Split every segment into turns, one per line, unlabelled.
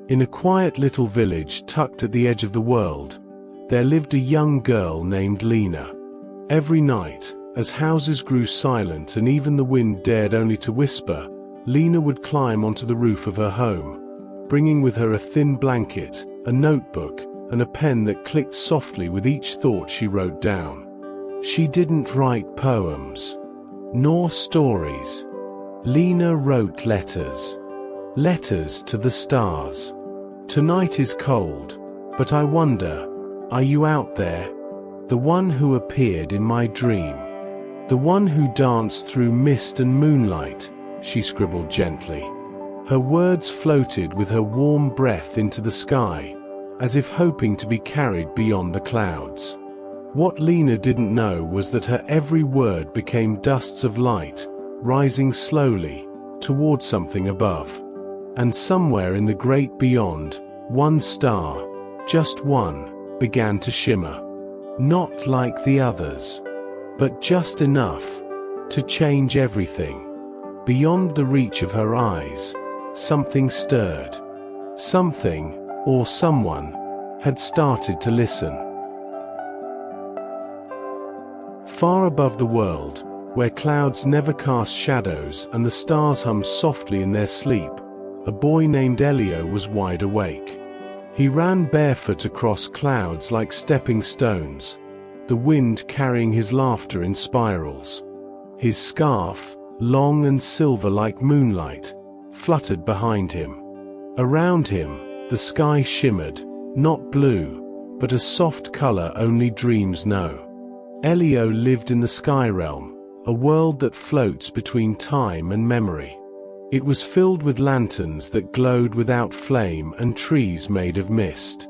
In a quiet little village tucked at the edge of the world, there lived a young girl named Lina. Every night, as houses grew silent and even the wind dared only to whisper, Lina would climb onto the roof of her home, bringing with her a thin blanket, a notebook, and a pen that clicked softly with each thought she wrote down. She didn't write poems, nor stories. Lina wrote letters. Letters to the stars. Tonight is cold, but I wonder, are you out there? The one who appeared in my dream. The one who danced through mist and moonlight, she scribbled gently. Her words floated with her warm breath into the sky, as if hoping to be carried beyond the clouds. What Lina didn't know was that her every word became dusts of light, rising slowly, toward something above. And somewhere in the great beyond, one star, just one, began to shimmer. Not like the others, but just enough to change everything. Beyond the reach of her eyes, something stirred. Something, or someone, had started to listen. Far above the world, where clouds never cast shadows and the stars hummed softly in their sleep, a boy named Elio was wide awake. He ran barefoot across clouds like stepping stones, the wind carrying his laughter in spirals. His scarf, long and silver like moonlight, fluttered behind him. Around him, the sky shimmered, not blue, but a soft color only dreams know. Elio lived in the Skyrealm, a world that floats between time and memory. It was filled with lanterns that glowed without flame and trees made of mist.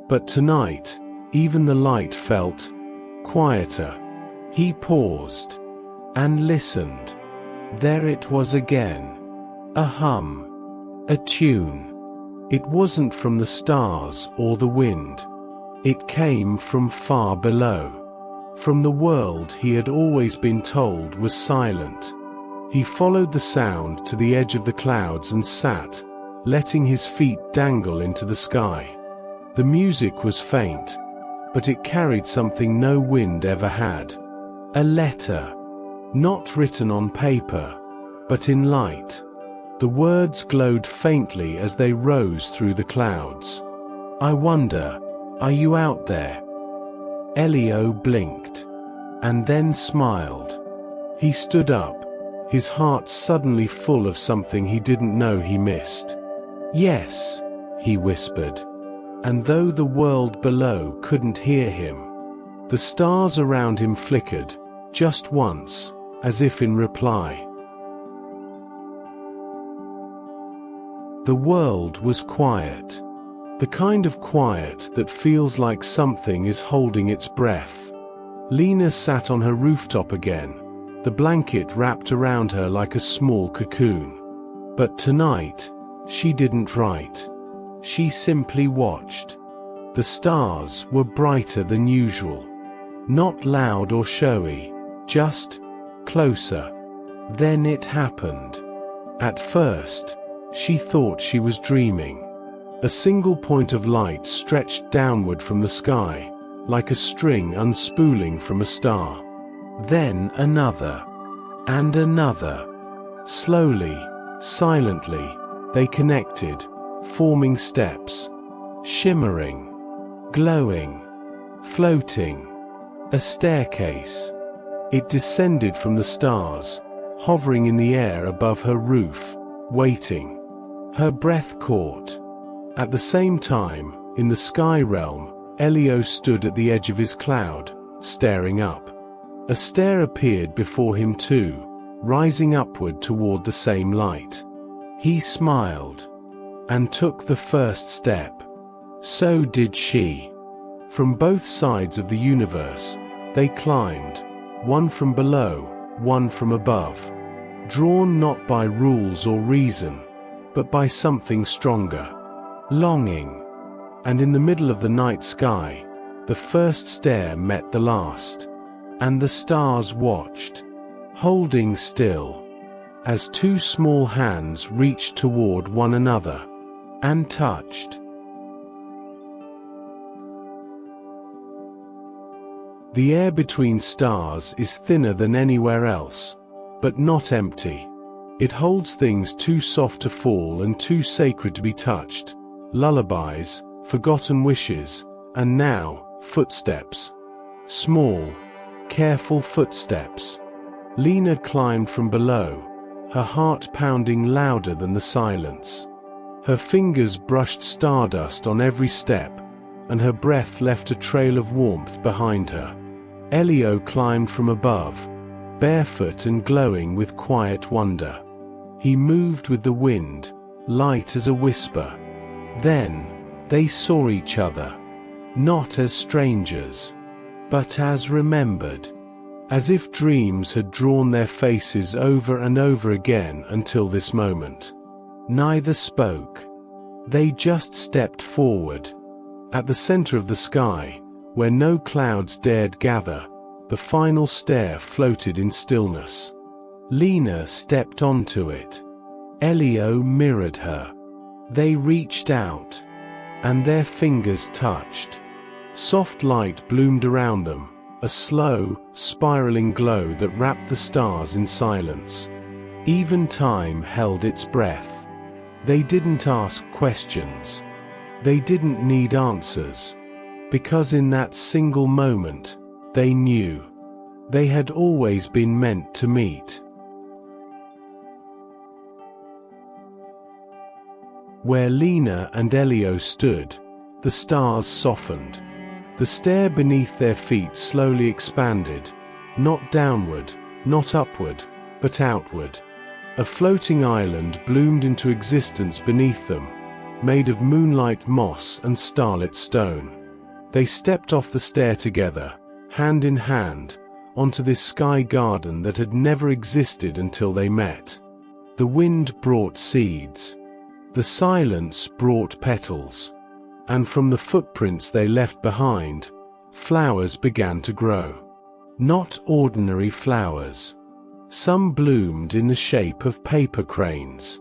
But tonight, even the light felt quieter. He paused and listened. There it was again. A hum. A tune. It wasn't from the stars or the wind. It came from far below. From the world he had always been told was silent. He followed the sound to the edge of the clouds and sat, letting his feet dangle into the sky. The music was faint, but it carried something no wind ever had. A letter. Not written on paper, but in light. The words glowed faintly as they rose through the clouds. I wonder, are you out there? Elio blinked, and then smiled. He stood up, his heart suddenly full of something he didn't know he missed. Yes, he whispered. And though the world below couldn't hear him, the stars around him flickered, just once, as if in reply. The world was quiet. The kind of quiet that feels like something is holding its breath. Lina sat on her rooftop again, the blanket wrapped around her like a small cocoon. But tonight, she didn't write. She simply watched. The stars were brighter than usual. Not loud or showy, just closer. Then it happened. At first, she thought she was dreaming. A single point of light stretched downward from the sky, like a string unspooling from a star. Then another, and another. Slowly, silently, they connected, forming steps. Shimmering, glowing, floating. A staircase. It descended from the stars, hovering in the air above her roof, waiting. Her breath caught. At the same time, in the sky realm, Elio stood at the edge of his cloud, staring up. A stair appeared before him too, rising upward toward the same light. He smiled, and took the first step. So did she. From both sides of the universe, they climbed, one from below, one from above, drawn not by rules or reason, but by something stronger. Longing. And in the middle of the night sky, the first stair met the last. And the stars watched, holding still, as two small hands reached toward one another. and touched. The air between stars is thinner than anywhere else, but not empty. It holds things too soft to fall and too sacred to be touched. Lullabies, forgotten wishes, and now, footsteps. Small, careful footsteps. Lina climbed from below, her heart pounding louder than the silence. Her fingers brushed stardust on every step, and her breath left a trail of warmth behind her. Elio climbed from above, barefoot and glowing with quiet wonder. He moved with the wind, light as a whisper. Then, they saw each other, not as strangers, but as remembered, as if dreams had drawn their faces over and over again until this moment. Neither spoke. They just stepped forward. At the center of the sky, where no clouds dared gather, the final stair floated in stillness. Lina stepped onto it. Elio mirrored her. They reached out, and their fingers touched. Soft light bloomed around them, a slow, spiraling glow that wrapped the stars in silence. Even time held its breath. They didn't ask questions. They didn't need answers, because in that single moment, they knew. They had always been meant to meet. Where Lina and Elio stood, the stars softened. The stair beneath their feet slowly expanded, not downward, not upward, but outward. A floating island bloomed into existence beneath them, made of moonlight moss and starlit stone. They stepped off the stair together, hand in hand, onto this sky garden that had never existed until they met. The wind brought seeds. The silence brought petals. And from the footprints they left behind, flowers began to grow. Not ordinary flowers. Some bloomed in the shape of paper cranes.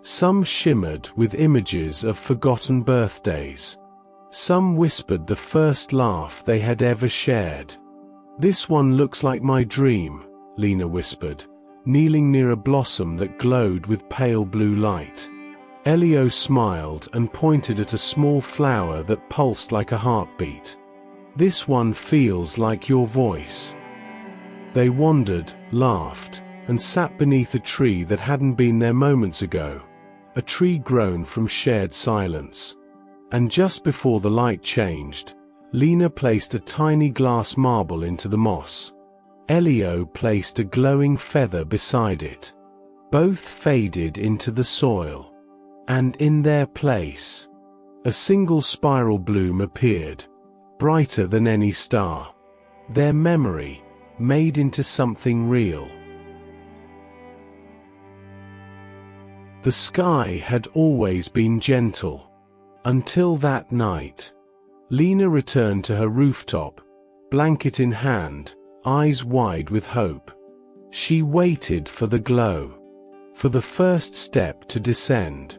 Some shimmered with images of forgotten birthdays. Some whispered the first laugh they had ever shared. "This one looks like my dream," Lina whispered, kneeling near a blossom that glowed with pale blue light. Elio smiled and pointed at a small flower that pulsed like a heartbeat. "This one feels like your voice." They wandered, laughed, and sat beneath a tree that hadn't been there moments ago, a tree grown from shared silence. And just before the light changed, Lina placed a tiny glass marble into the moss. Elio placed a glowing feather beside it. Both faded into the soil. And in their place, a single spiral bloom appeared, brighter than any star. Their memory, made into something real. The sky had always been gentle. Until that night. Lina returned to her rooftop, blanket in hand, eyes wide with hope. She waited for the glow. For the first step to descend.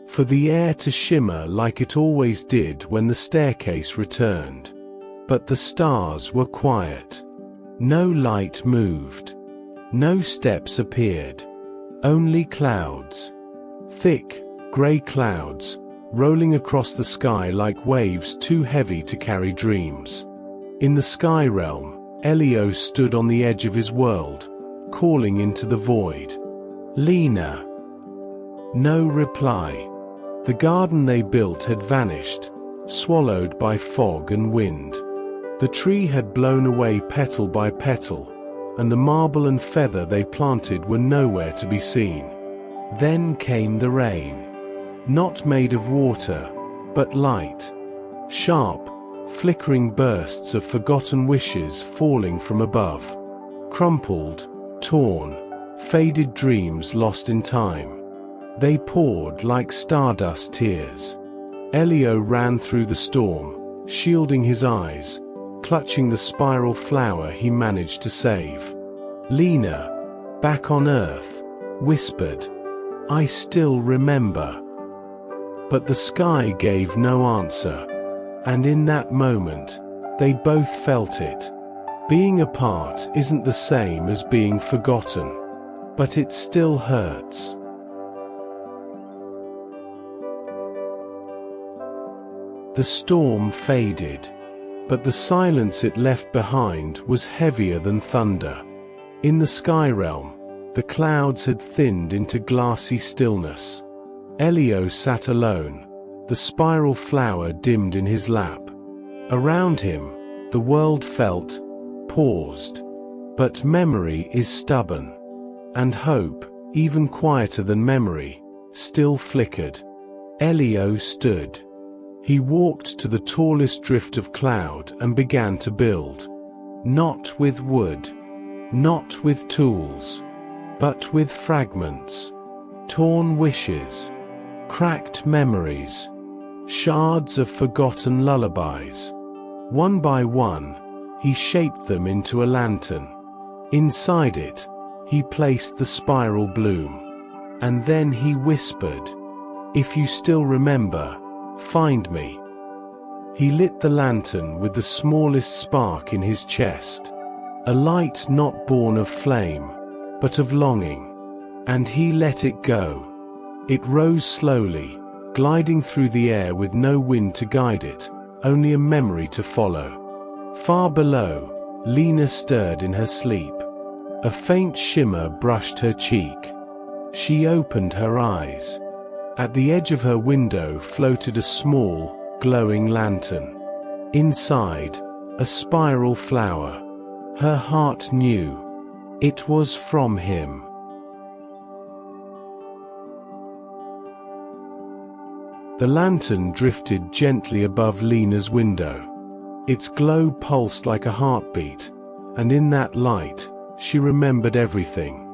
For the air to shimmer like it always did when the staircase returned. But the stars were quiet. No light moved. No steps appeared. Only clouds. Thick, grey clouds, rolling across the sky like waves too heavy to carry dreams. In the Skyrealm, Elio stood on the edge of his world, calling into the void. "Lina." No reply. The garden they built had vanished, swallowed by fog and wind. The tree had blown away petal by petal, and the marble and feather they planted were nowhere to be seen. Then came the rain. Not made of water, but light. Sharp, flickering bursts of forgotten wishes falling from above. Crumpled, torn, faded dreams lost in time. They poured like stardust tears. Elio ran through the storm, shielding his eyes, clutching the spiral flower he managed to save. Lina, back on Earth, whispered, "I still remember." But the sky gave no answer. And in that moment, they both felt it. Being apart isn't the same as being forgotten. But it still hurts. The storm faded, but the silence it left behind was heavier than thunder. In the Skyrealm, the clouds had thinned into glassy stillness. Elio sat alone, the spiral flower dimmed in his lap. Around him, the world felt paused. But memory is stubborn. And hope, even quieter than memory, still flickered. Elio stood. He walked to the tallest drift of cloud and began to build. Not with wood, not with tools, but with fragments, torn wishes, cracked memories, shards of forgotten lullabies. One by one, he shaped them into a lantern. Inside it, he placed the spiral bloom. And then he whispered, "If you still remember, find me." He lit the lantern with the smallest spark in his chest, a light not born of flame, but of longing. And he let it go. It rose slowly, gliding through the air with no wind to guide it, only a memory to follow. Far below, Lina stirred in her sleep. A faint shimmer brushed her cheek. She opened her eyes. At the edge of her window floated a small, glowing lantern. Inside, a spiral flower. Her heart knew. It was from him. The lantern drifted gently above Lina's window. Its glow pulsed like a heartbeat, and in that light, she remembered everything.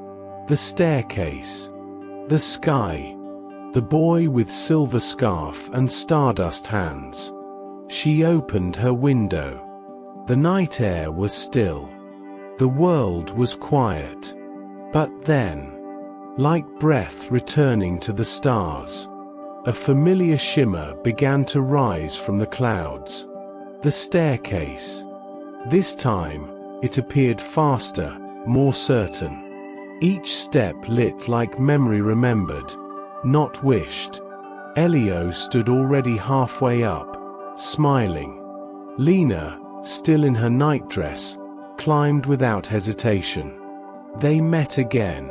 The staircase, the sky, the boy with silver scarf and stardust hands. She opened her window. The night air was still. The world was quiet. But then, like breath returning to the stars, a familiar shimmer began to rise from the clouds. The staircase. This time, it appeared faster, more certain. Each step lit like memory remembered, not wished. Elio stood already halfway up, smiling. Lina, still in her nightdress, climbed without hesitation. They met again.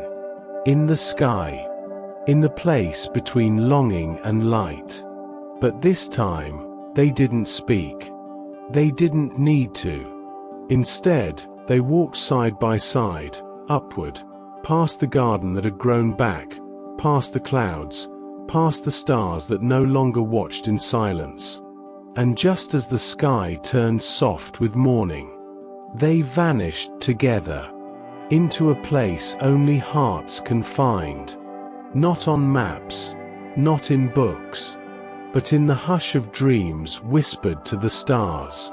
In the sky. In the place between longing and light. But this time, they didn't speak. They didn't need to. Instead, they walked side by side, upward, past the garden that had grown back, past the clouds, past the stars that no longer watched in silence. And just as the sky turned soft with morning, they vanished together, into a place only hearts can find. Not on maps, not in books, but in the hush of dreams whispered to the stars.